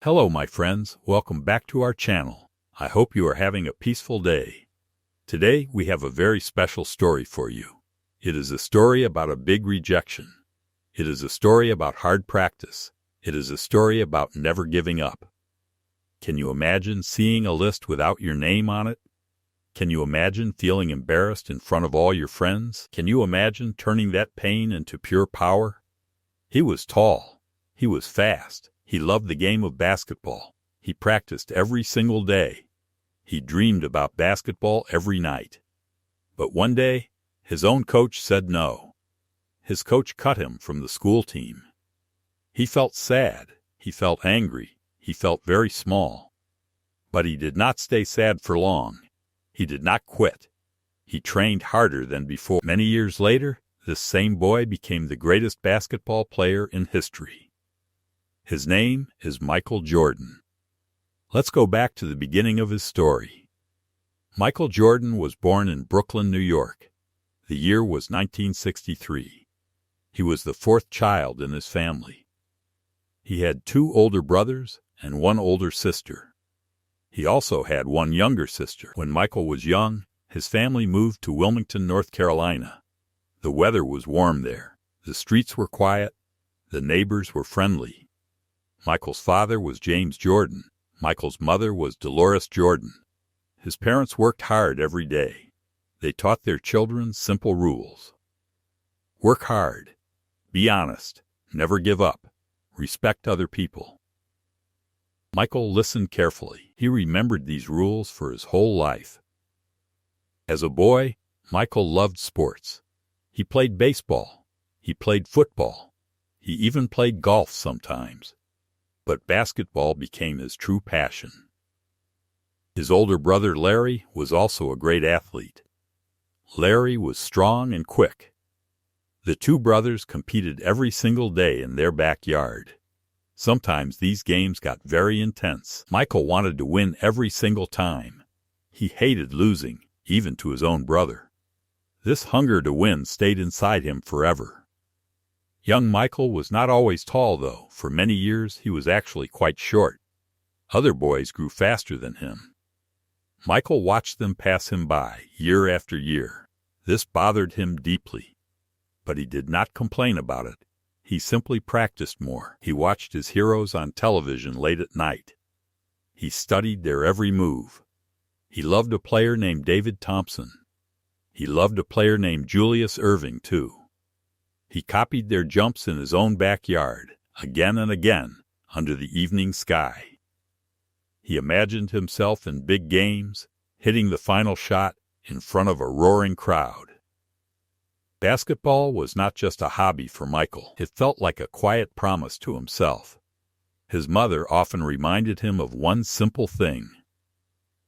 Hello, my friends. Welcome back to our channel. I hope you are having a peaceful day. Today, we have a very special story for you. It is a story about a big rejection. It is a story about hard practice. It is a story about never giving up. Can you imagine seeing a list without your name on it? Can you imagine feeling embarrassed in front of all your friends? Can you imagine turning that pain into pure power? He was tall. He was fast. He loved the game of basketball. He practiced every single day. He dreamed about basketball every night. But one day, his own coach said no. His coach cut him from the school team. He felt sad. He felt angry. He felt very small. But he did not stay sad for long. He did not quit. He trained harder than before. Many years later, this same boy became the greatest basketball player in history. His name is Michael Jordan. Let's go back to the beginning of his story. Michael Jordan was born in Brooklyn, New York. The year was 1963. He was the fourth child in his family. He had two older brothers and one older sister. He also had one younger sister. When Michael was young, his family moved to Wilmington, North Carolina. The weather was warm there. The streets were quiet. The neighbors were friendly. Michael's father was James Jordan. Michael's mother was Dolores Jordan. His parents worked hard every day. They taught their children simple rules. Work hard. Be honest. Never give up. Respect other people. Michael listened carefully. He remembered these rules for his whole life. As a boy, Michael loved sports. He played baseball. He played football. He even played golf sometimes. But basketball became his true passion. His older brother Larry was also a great athlete. Larry was strong and quick. The two brothers competed every single day in their backyard. Sometimes these games got very intense. Michael wanted to win every single time. He hated losing, even to his own brother. This hunger to win stayed inside him forever. Young Michael was not always tall, though. For many years, he was actually quite short. Other boys grew faster than him. Michael watched them pass him by, year after year. This bothered him deeply. But he did not complain about it. He simply practiced more. He watched his heroes on television late at night. He studied their every move. He loved a player named David Thompson. He loved a player named Julius Erving, too. He copied their jumps in his own backyard, again and again, under the evening sky. He imagined himself in big games, hitting the final shot in front of a roaring crowd. Basketball was not just a hobby for Michael. It felt like a quiet promise to himself. His mother often reminded him of one simple thing.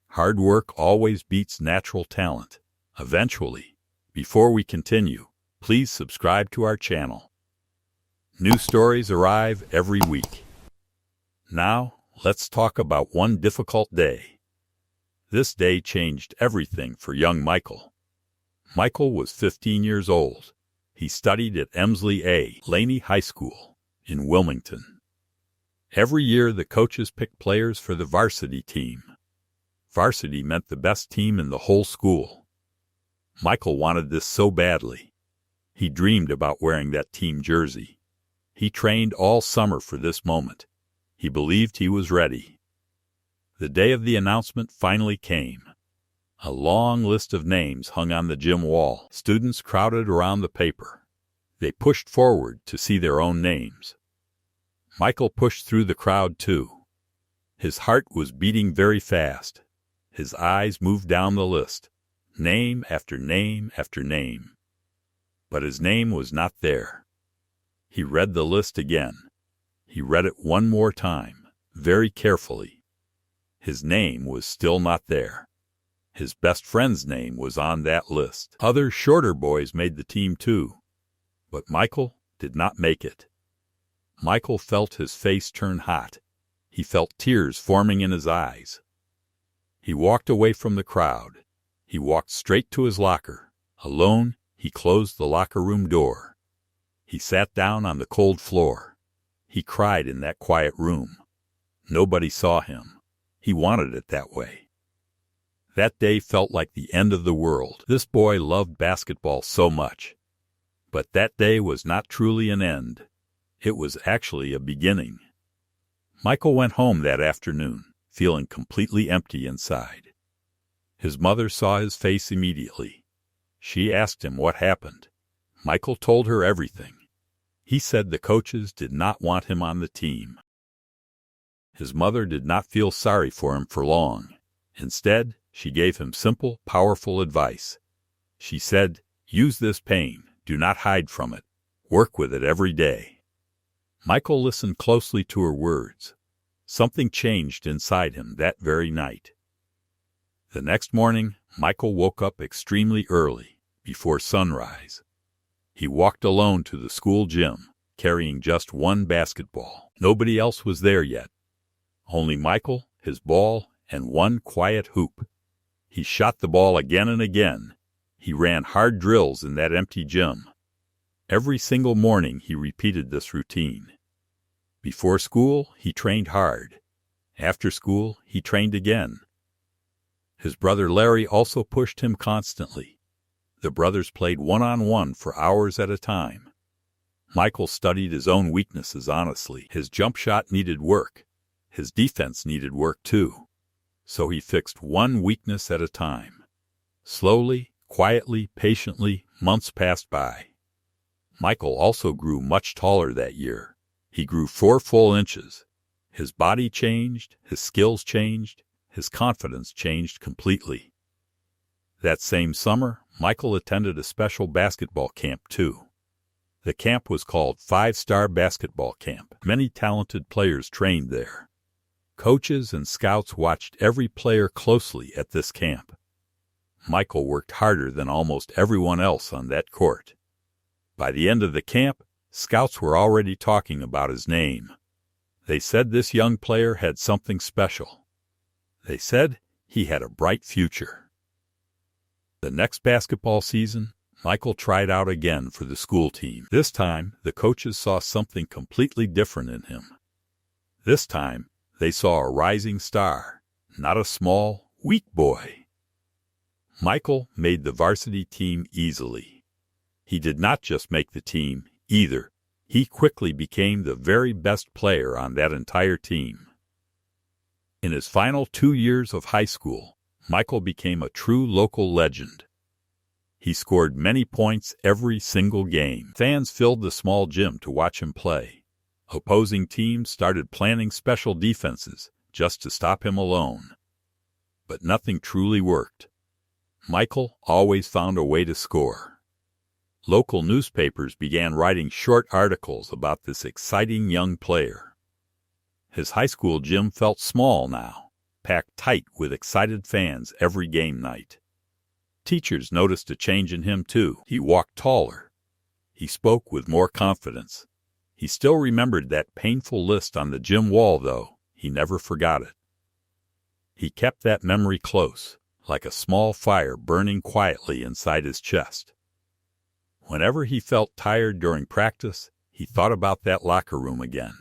Hard work always beats natural talent. Eventually. Before we continue, please subscribe to our channel. New stories arrive every week. Now, let's talk about one difficult day. This day changed everything for young Michael. Michael was 15 years old. He studied at Emsley A. Laney High School in Wilmington. Every year, the coaches picked players for the varsity team. Varsity meant the best team in the whole school. Michael wanted this so badly. He dreamed about wearing that team jersey. He trained all summer for this moment. He believed he was ready. The day of the announcement finally came. A long list of names hung on the gym wall. Students crowded around the paper. They pushed forward to see their own names. Michael pushed through the crowd too. His heart was beating very fast. His eyes moved down the list, name after name after name. But his name was not there. He read the list again. He read it one more time, very carefully. His name was still not there. His best friend's name was on that list. Other shorter boys made the team too, but Michael did not make it. Michael felt his face turn hot. He felt tears forming in his eyes. He walked away from the crowd. He walked straight to his locker. Alone, he closed the locker room door. He sat down on the cold floor. He cried in that quiet room. Nobody saw him. He wanted it that way. That day felt like the end of the world. This boy loved basketball so much. But that day was not truly an end. It was actually a beginning. Michael went home that afternoon, feeling completely empty inside. His mother saw his face immediately. She asked him what happened. Michael told her everything. He said the coaches did not want him on the team. His mother did not feel sorry for him for long. Instead, she gave him simple, powerful advice. She said, "Use this pain. Do not hide from it. Work with it every day." Michael listened closely to her words. Something changed inside him that very night. The next morning, Michael woke up extremely early, before sunrise. He walked alone to the school gym, carrying just one basketball. Nobody else was there yet. Only Michael, his ball, and one quiet hoop. He shot the ball again and again. He ran hard drills in that empty gym. Every single morning he repeated this routine. Before school, he trained hard. After school, he trained again. His brother Larry also pushed him constantly. The brothers played one-on-one for hours at a time. Michael studied his own weaknesses honestly. His jump shot needed work. His defense needed work too. So he fixed one weakness at a time. Slowly, quietly, patiently, months passed by. Michael also grew much taller that year. He grew 4 full inches. His body changed, his skills changed, his confidence changed completely. That same summer, Michael attended a special basketball camp too. The camp was called 5-Star Basketball Camp. Many talented players trained there. Coaches and scouts watched every player closely at this camp. Michael worked harder than almost everyone else on that court. By the end of the camp, scouts were already talking about his name. They said this young player had something special. They said he had a bright future. The next basketball season, Michael tried out again for the school team. This time, the coaches saw something completely different in him. This time, they saw a rising star, not a small, weak boy. Michael made the varsity team easily. He did not just make the team, either. He quickly became the very best player on that entire team. In his final 2 years of high school, Michael became a true local legend. He scored many points every single game. Fans filled the small gym to watch him play. Opposing teams started planning special defenses just to stop him alone. But nothing truly worked. Michael always found a way to score. Local newspapers began writing short articles about this exciting young player. His high school gym felt small now, packed tight with excited fans every game night. Teachers noticed a change in him too. He walked taller. He spoke with more confidence. He still remembered that painful list on the gym wall, though. He never forgot it. He kept that memory close, like a small fire burning quietly inside his chest. Whenever he felt tired during practice, he thought about that locker room again.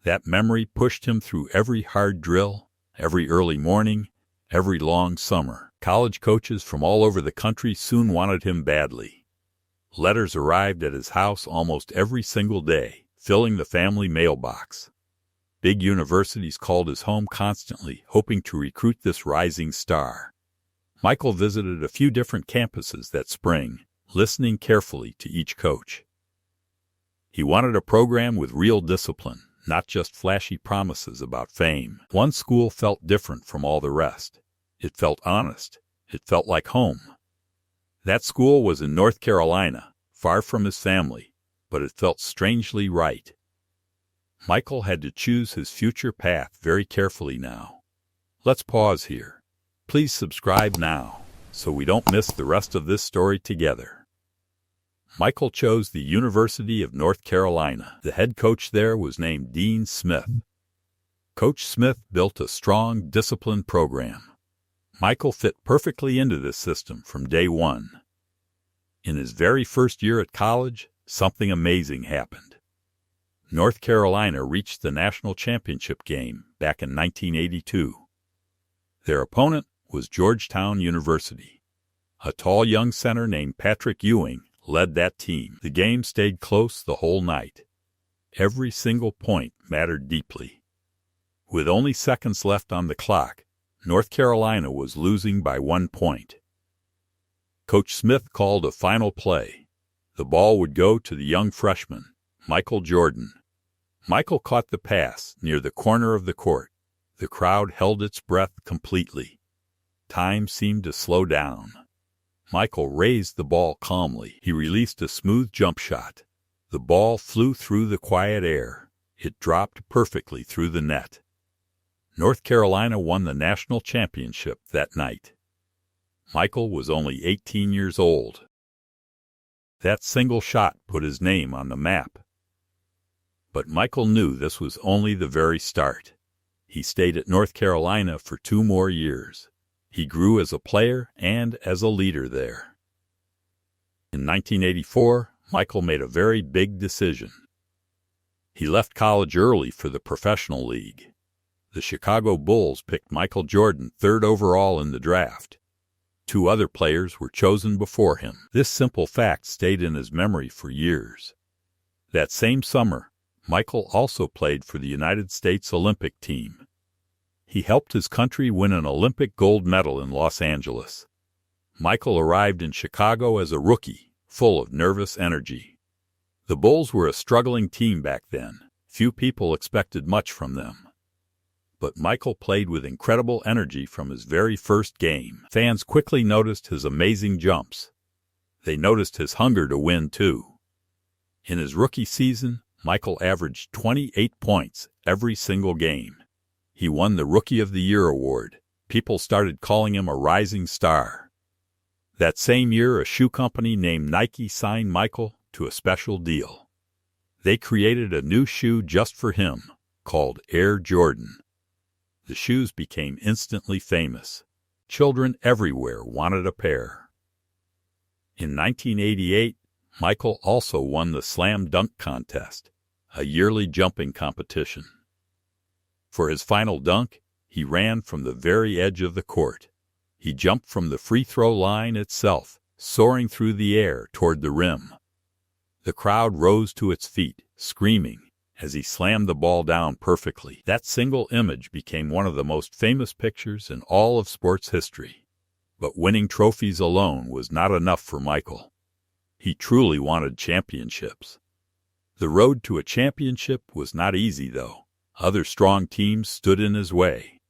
That memory pushed him through every hard drill, every early morning, every long summer. College coaches from all over the country soon wanted him badly. Letters arrived at his house almost every single day, filling the family mailbox. Big universities called his home constantly, hoping to recruit this rising star. Michael visited a few different campuses that spring, listening carefully to each coach. He wanted a program with real discipline, not just flashy promises about fame. One school felt different from all the rest. It felt honest. It felt like home. That school was in North Carolina, far from his family, but it felt strangely right. Michael had to choose his future path very carefully now. Let's pause here. Please subscribe now, so we don't miss the rest of this story together. Michael chose the University of North Carolina. The head coach there was named Dean Smith. Coach Smith built a strong, disciplined program. Michael fit perfectly into this system from day one. In his very first year at college, something amazing happened. North Carolina reached the national championship game back in 1982. Their opponent was Georgetown University. A tall young center named Patrick Ewing led that team. The game stayed close the whole night. Every single point mattered deeply. With only seconds left on the clock, North Carolina was losing by 1 point. Coach Smith called a final play. The ball would go to the young freshman, Michael Jordan. Michael caught the pass near the corner of the court. The crowd held its breath completely. Time seemed to slow down. Michael raised the ball calmly. He released a smooth jump shot. The ball flew through the quiet air. It dropped perfectly through the net. North Carolina won the national championship that night. Michael was only 18 years old. That single shot put his name on the map. But Michael knew this was only the very start. He stayed at North Carolina for 2 more years. He grew as a player and as a leader there. In 1984, Michael made a very big decision. He left college early for the professional league. The Chicago Bulls picked Michael Jordan 3rd overall in the draft. 2 other players were chosen before him. This simple fact stayed in his memory for years. That same summer, Michael also played for the United States Olympic team. He helped his country win an Olympic gold medal in Los Angeles. Michael arrived in Chicago as a rookie, full of nervous energy. The Bulls were a struggling team back then. Few people expected much from them. But Michael played with incredible energy from his very first game. Fans quickly noticed his amazing jumps. They noticed his hunger to win, too. In his rookie season, Michael averaged 28 points every single game. He won the Rookie of the Year award. People started calling him a rising star. That same year, a shoe company named Nike signed Michael to a special deal. They created a new shoe just for him, called Air Jordan. The shoes became instantly famous. Children everywhere wanted a pair. In 1988, Michael also won the Slam Dunk Contest, a yearly jumping competition. For his final dunk, he ran from the very edge of the court. He jumped from the free throw line itself, soaring through the air toward the rim. The crowd rose to its feet, screaming, as he slammed the ball down perfectly. That single image became one of the most famous pictures in all of sports history. But winning trophies alone was not enough for Michael. He truly wanted championships. The road to a championship was not easy, though. Other strong teams stood in his way.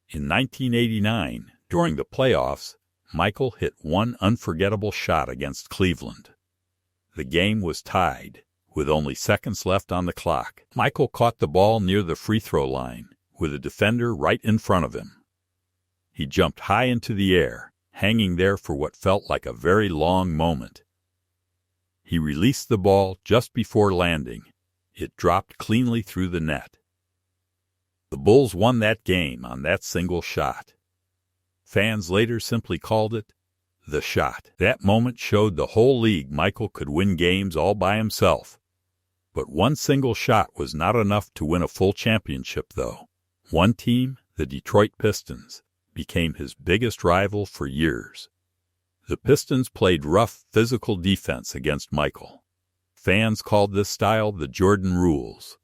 In 1989, during the playoffs, Michael hit one unforgettable shot against Cleveland. The game was tied, with only seconds left on the clock. Michael caught the ball near the free throw line, with a defender right in front of him. He jumped high into the air, hanging there for what felt like a very long moment. He released the ball just before landing. It dropped cleanly through the net. The Bulls won that game on that single shot. Fans later simply called it the shot. That moment showed the whole league Michael could win games all by himself. But one single shot was not enough to win a full championship, though. One team, the Detroit Pistons, became his biggest rival for years. The Pistons played rough, physical defense against Michael. Fans called this style the Jordan rules.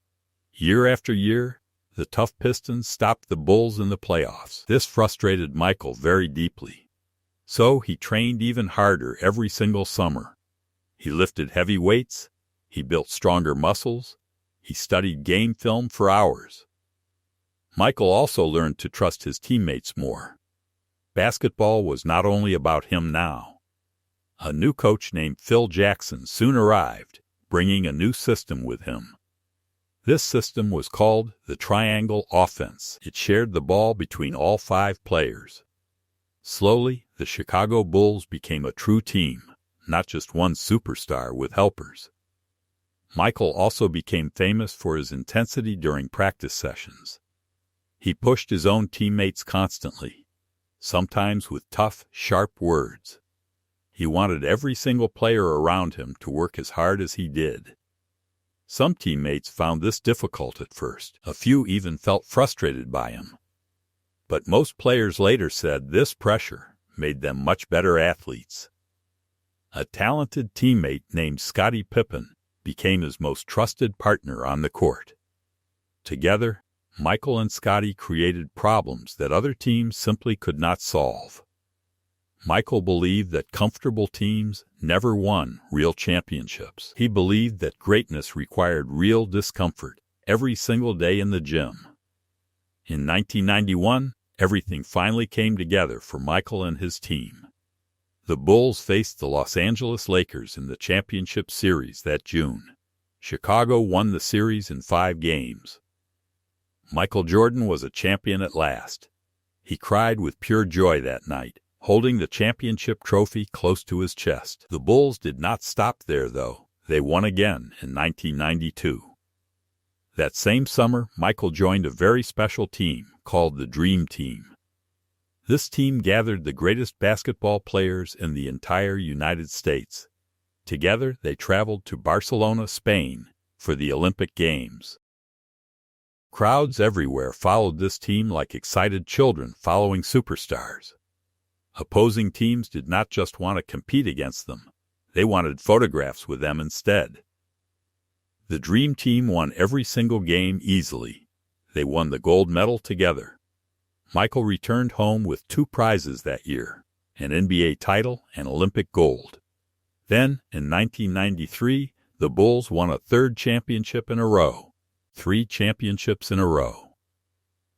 Year after year, the tough Pistons stopped the Bulls in the playoffs. This frustrated Michael very deeply. So he trained even harder every single summer. He lifted heavy weights. He built stronger muscles. He studied game film for hours. Michael also learned to trust his teammates more. Basketball was not only about him now. A new coach named Phil Jackson soon arrived, bringing a new system with him. This system was called the triangle offense. It shared the ball between all 5 players. Slowly, the Chicago Bulls became a true team, not just one superstar with helpers. Michael also became famous for his intensity during practice sessions. He pushed his own teammates constantly, sometimes with tough, sharp words. He wanted every single player around him to work as hard as he did. Some teammates found this difficult at first. A few even felt frustrated by him. But most players later said this pressure made them much better athletes. A talented teammate named Scottie Pippen became his most trusted partner on the court. Together, Michael and Scottie created problems that other teams simply could not solve. Michael believed that comfortable teams never won real championships. He believed that greatness required real discomfort every single day in the gym. In 1991, everything finally came together for Michael and his team. The Bulls faced the Los Angeles Lakers in the championship series that June. Chicago won the series in 5 games. Michael Jordan was a champion at last. He cried with pure joy that night, holding the championship trophy close to his chest. The Bulls did not stop there, though. They won again in 1992. That same summer, Michael joined a very special team called the Dream Team. This team gathered the greatest basketball players in the entire United States. Together, they traveled to Barcelona, Spain, for the Olympic Games. Crowds everywhere followed this team like excited children following superstars. Opposing teams did not just want to compete against them. They wanted photographs with them instead. The Dream Team won every single game easily. They won the gold medal together. Michael returned home with 2 prizes that year, an NBA title and Olympic gold. Then, in 1993, the Bulls won a 3rd championship in a row. 3 championships in a row.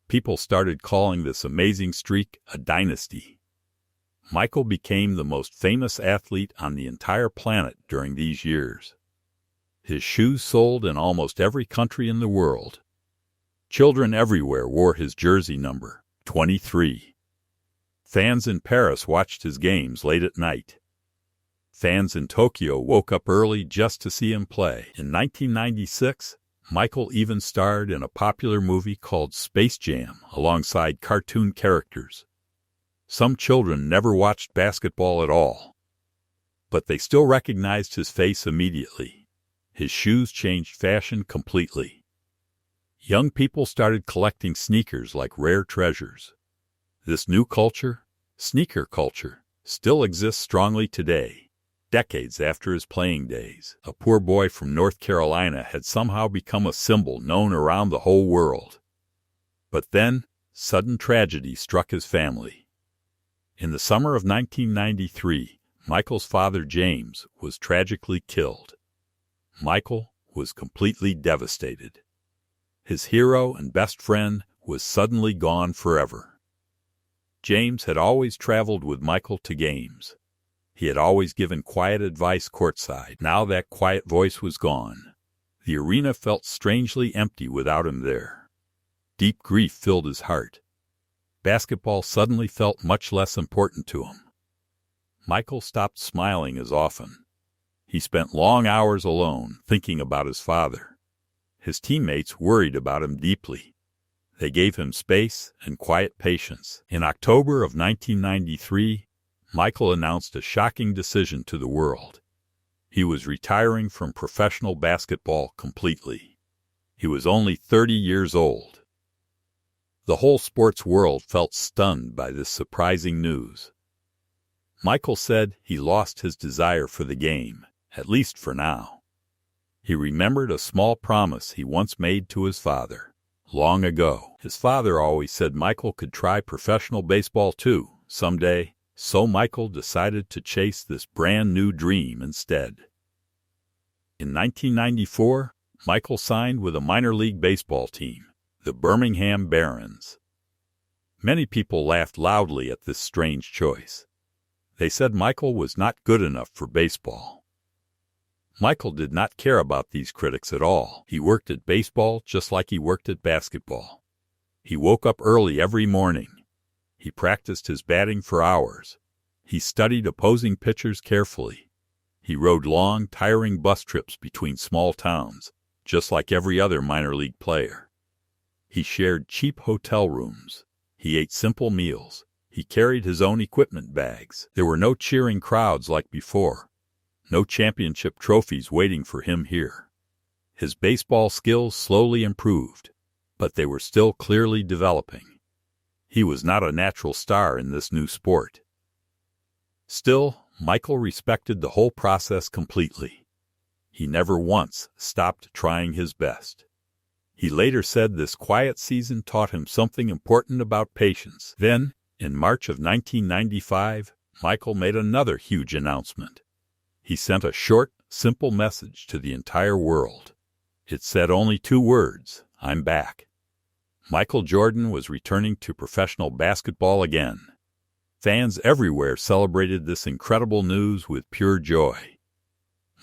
People started calling this amazing streak a dynasty. Michael became the most famous athlete on the entire planet during these years. His shoes sold in almost every country in the world. Children everywhere wore his jersey number, 23. Fans in Paris watched his games late at night. Fans in Tokyo woke up early just to see him play. In 1996, Michael even starred in a popular movie called Space Jam alongside cartoon characters. Some children never watched basketball at all, but they still recognized his face immediately. His shoes changed fashion completely. Young people started collecting sneakers like rare treasures. This new culture, sneaker culture, still exists strongly today. Decades after his playing days, a poor boy from North Carolina had somehow become a symbol known around the whole world. But then, sudden tragedy struck his family. In the summer of 1993, Michael's father, James, was tragically killed. Michael was completely devastated. His hero and best friend was suddenly gone forever. James had always traveled with Michael to games. He had always given quiet advice courtside. Now that quiet voice was gone. The arena felt strangely empty without him there. Deep grief filled his heart. Basketball suddenly felt much less important to him. Michael stopped smiling as often. He spent long hours alone, thinking about his father. His teammates worried about him deeply. They gave him space and quiet patience. In October of 1993, Michael announced a shocking decision to the world. He was retiring from professional basketball completely. He was only 30 years old. The whole sports world felt stunned by this surprising news. Michael said he lost his desire for the game, at least for now. He remembered a small promise he once made to his father. Long ago, his father always said Michael could try professional baseball too, someday. So Michael decided to chase this brand new dream instead. In 1994, Michael signed with a minor league baseball team, the Birmingham Barons. Many people laughed loudly at this strange choice. They said Michael was not good enough for baseball. Michael did not care about these critics at all. He worked at baseball just like he worked at basketball. He woke up early every morning. He practiced his batting for hours. He studied opposing pitchers carefully. He rode long, tiring bus trips between small towns, just like every other minor league player. He shared cheap hotel rooms. He ate simple meals. He carried his own equipment bags. There were no cheering crowds like before. No championship trophies waiting for him here. His baseball skills slowly improved, but they were still clearly developing. He was not a natural star in this new sport. Still, Michael respected the whole process completely. He never once stopped trying his best. He later said this quiet season taught him something important about patience. Then, in March of 1995, Michael made another huge announcement. He sent a short, simple message to the entire world. It said only 2 words, "I'm back." Michael Jordan was returning to professional basketball again. Fans everywhere celebrated this incredible news with pure joy.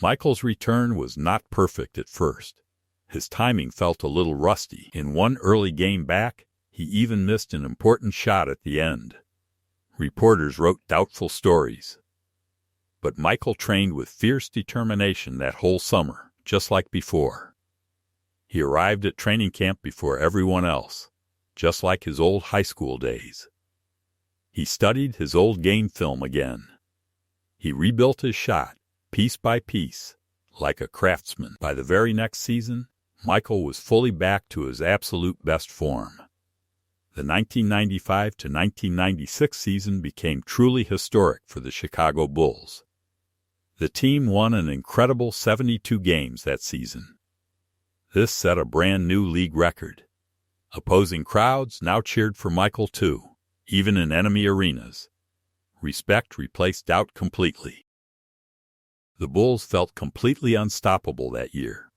Michael's return was not perfect at first. His timing felt a little rusty. In one early game back, he even missed an important shot at the end. Reporters wrote doubtful stories. But Michael trained with fierce determination that whole summer, just like before. He arrived at training camp before everyone else, just like his old high school days. He studied his old game film again. He rebuilt his shot, piece by piece, like a craftsman. By the very next season, Michael was fully back to his absolute best form. The 1995 to 1996 season became truly historic for the Chicago Bulls. The team won an incredible 72 games that season. This set a brand new league record. Opposing crowds now cheered for Michael too, even in enemy arenas. Respect replaced doubt completely. The Bulls felt completely unstoppable that year.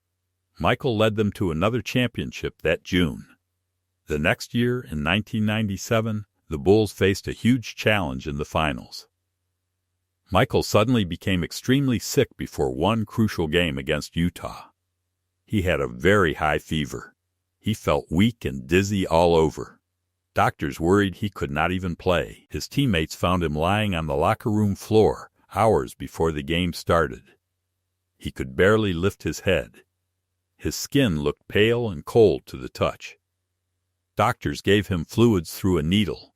Michael led them to another championship that June. The next year, in 1997, the Bulls faced a huge challenge in the finals. Michael suddenly became extremely sick before one crucial game against Utah. He had a very high fever. He felt weak and dizzy all over. Doctors worried he could not even play. His teammates found him lying on the locker room floor hours before the game started. He could barely lift his head. His skin looked pale and cold to the touch. Doctors gave him fluids through a needle.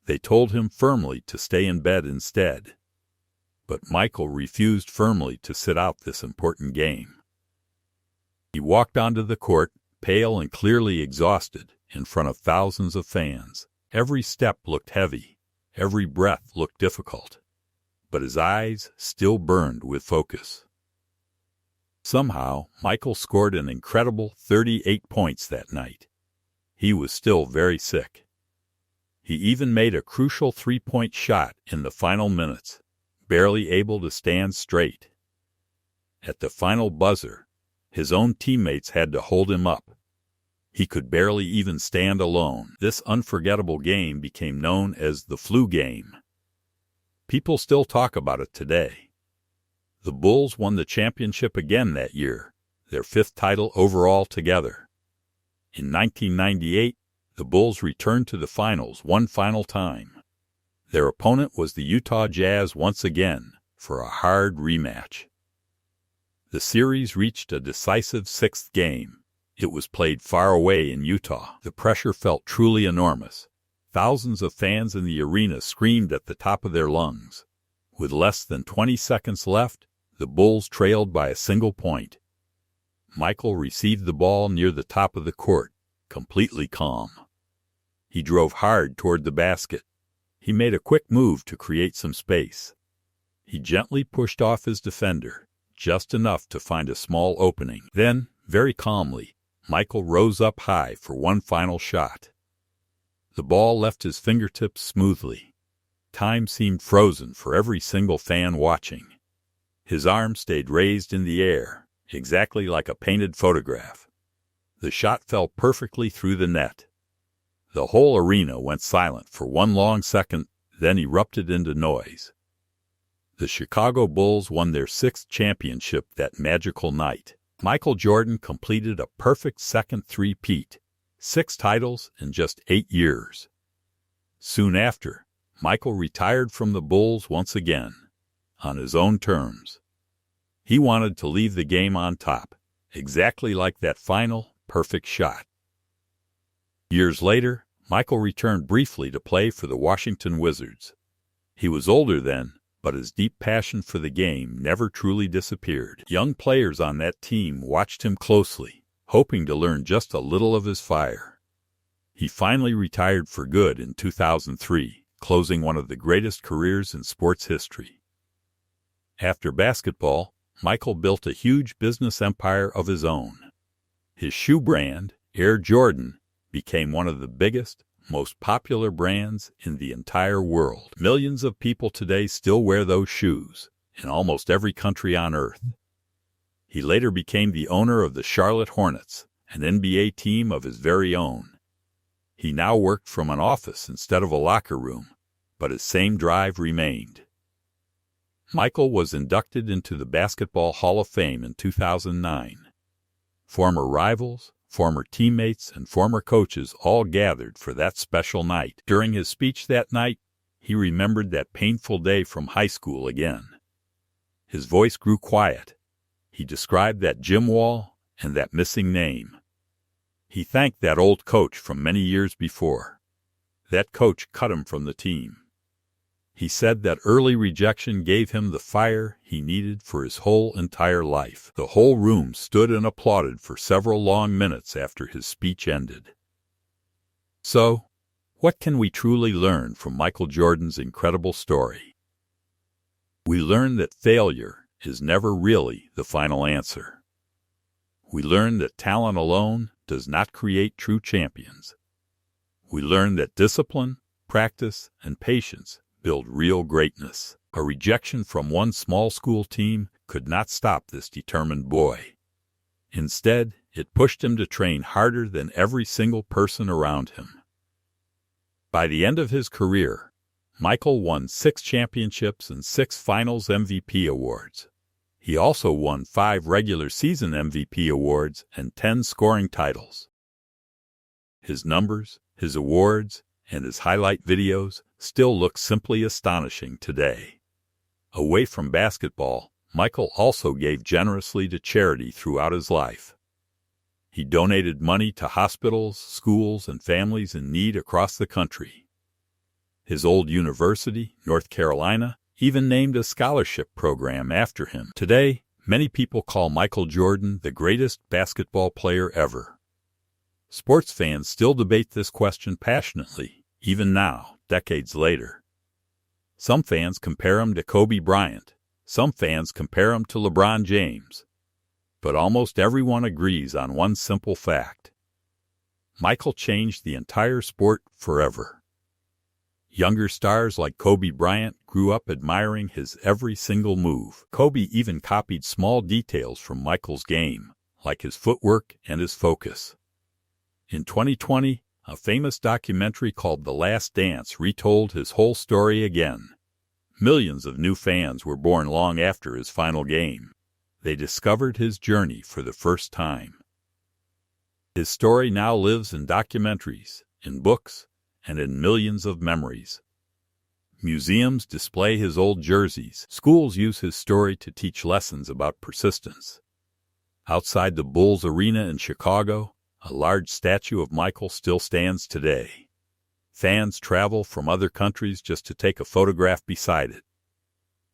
They told him firmly to stay in bed instead. But Michael refused firmly to sit out this important game. He walked onto the court, pale and clearly exhausted, in front of thousands of fans. Every step looked heavy. Every breath looked difficult. But his eyes still burned with focus. Somehow, Michael scored an incredible 38 points that night. He was still very sick. He even made a crucial 3-point shot in the final minutes, barely able to stand straight. At the final buzzer, his own teammates had to hold him up. He could barely even stand alone. This unforgettable game became known as the flu game. People still talk about it today. The Bulls won the championship again that year, their 5th title overall together. In 1998, the Bulls returned to the finals one final time. Their opponent was the Utah Jazz once again for a hard rematch. The series reached a decisive 6th game. It was played far away in Utah. The pressure felt truly enormous. Thousands of fans in the arena screamed at the top of their lungs. With less than 20 seconds left, the Bulls trailed by a single point. Michael received the ball near the top of the court, completely calm. He drove hard toward the basket. He made a quick move to create some space. He gently pushed off his defender, just enough to find a small opening. Then, very calmly, Michael rose up high for one final shot. The ball left his fingertips smoothly. Time seemed frozen for every single fan watching. His arm stayed raised in the air, exactly like a painted photograph. The shot fell perfectly through the net. The whole arena went silent for one long second, then erupted into noise. The Chicago Bulls won their 6th championship that magical night. Michael Jordan completed a perfect second three-peat, 6 titles in just 8 years. Soon after, Michael retired from the Bulls once again, on his own terms. He wanted to leave the game on top, exactly like that final, perfect shot. Years later, Michael returned briefly to play for the Washington Wizards. He was older then, but his deep passion for the game never truly disappeared. Young players on that team watched him closely, hoping to learn just a little of his fire. He finally retired for good in 2003, closing one of the greatest careers in sports history. After basketball, Michael built a huge business empire of his own. His shoe brand, Air Jordan, became one of the biggest, most popular brands in the entire world. Millions of people today still wear those shoes, in almost every country on earth. He later became the owner of the Charlotte Hornets, an NBA team of his very own. He now worked from an office instead of a locker room, but his same drive remained. Michael was inducted into the Basketball Hall of Fame in 2009. Former rivals, former teammates, and former coaches all gathered for that special night. During his speech that night, he remembered that painful day from high school again. His voice grew quiet. He described that gym wall and that missing name. He thanked that old coach from many years before. That coach cut him from the team. He said that early rejection gave him the fire he needed for his whole entire life. The whole room stood and applauded for several long minutes after his speech ended. So, what can we truly learn from Michael Jordan's incredible story? We learn that failure is never really the final answer. We learn that talent alone does not create true champions. We learn that discipline, practice, and patience build real greatness. A rejection from one small school team could not stop this determined boy. Instead, it pushed him to train harder than every single person around him. By the end of his career, Michael won 6 championships and 6 Finals MVP awards. He also won 5 regular season MVP awards and 10 scoring titles. His numbers, his awards, and his highlight videos still look simply astonishing today. Away from basketball, Michael also gave generously to charity throughout his life. He donated money to hospitals, schools, and families in need across the country. His old university, North Carolina, even named a scholarship program after him. Today, many people call Michael Jordan the greatest basketball player ever. Sports fans still debate this question passionately, even now, decades later. Some fans compare him to Kobe Bryant. Some fans compare him to LeBron James. But almost everyone agrees on one simple fact. Michael changed the entire sport forever. Younger stars like Kobe Bryant grew up admiring his every single move. Kobe even copied small details from Michael's game, like his footwork and his focus. In 2020, a famous documentary called The Last Dance retold his whole story again. Millions of new fans were born long after his final game. They discovered his journey for the first time. His story now lives in documentaries, in books, and in millions of memories. Museums display his old jerseys. Schools use his story to teach lessons about persistence. Outside the Bulls Arena in Chicago, a large statue of Michael still stands today. Fans travel from other countries just to take a photograph beside it.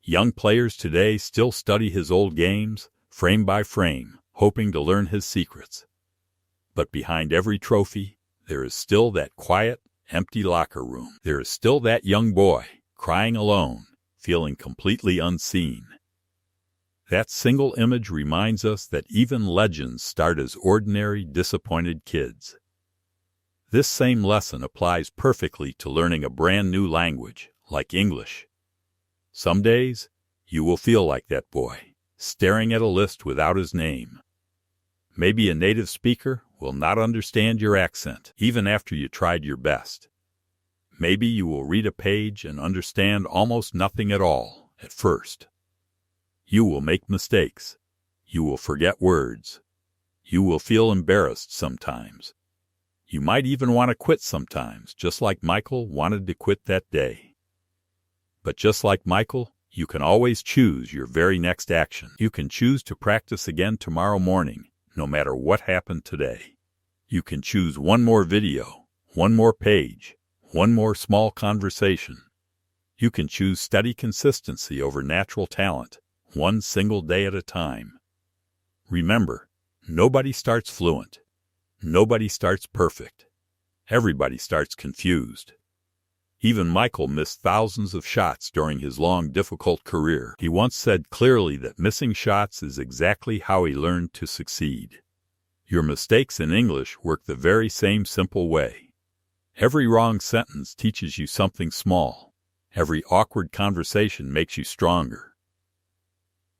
Young players today still study his old games, frame by frame, hoping to learn his secrets. But behind every trophy, there is still that quiet, empty locker room. There is still that young boy, crying alone, feeling completely unseen. That single image reminds us that even legends start as ordinary, disappointed kids. This same lesson applies perfectly to learning a brand new language, like English. Some days, you will feel like that boy, staring at a list without his name. Maybe a native speaker will not understand your accent, even after you tried your best. Maybe you will read a page and understand almost nothing at all at first. You will make mistakes. You will forget words. You will feel embarrassed sometimes. You might even want to quit sometimes, just like Michael wanted to quit that day. But just like Michael, you can always choose your very next action. You can choose to practice again tomorrow morning, no matter what happened today. You can choose one more video, one more page, one more small conversation. You can choose steady consistency over natural talent, one single day at a time. Remember, nobody starts fluent. Nobody starts perfect. Everybody starts confused. Even Michael missed thousands of shots during his long, difficult career. He once said clearly that missing shots is exactly how he learned to succeed. Your mistakes in English work the very same simple way. Every wrong sentence teaches you something small. Every awkward conversation makes you stronger.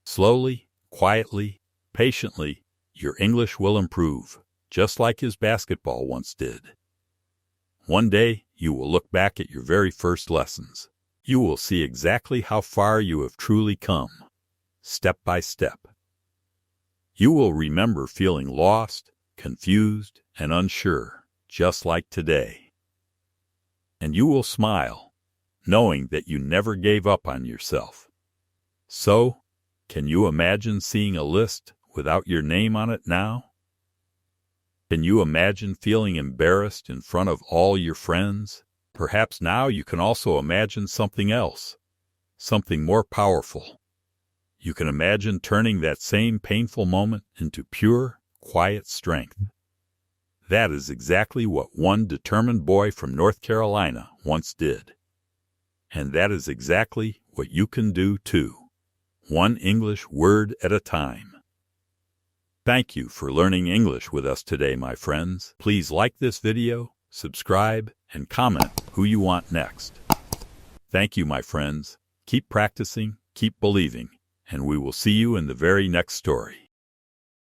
Slowly, quietly, patiently, your English will improve, just like his basketball once did. One day, you will look back at your very first lessons. You will see exactly how far you have truly come, step by step. You will remember feeling lost, confused, and unsure, just like today. And you will smile, knowing that you never gave up on yourself. So, can you imagine seeing a list without your name on it now? Can you imagine feeling embarrassed in front of all your friends? Perhaps now you can also imagine something else, something more powerful. You can imagine turning that same painful moment into pure, quiet strength. That is exactly what one determined boy from North Carolina once did. And that is exactly what you can do too, one English word at a time. Thank you for learning English with us today, my friends. Please like this video, subscribe, and comment who you want next. Thank you, my friends. Keep practicing, keep believing, and we will see you in the very next story.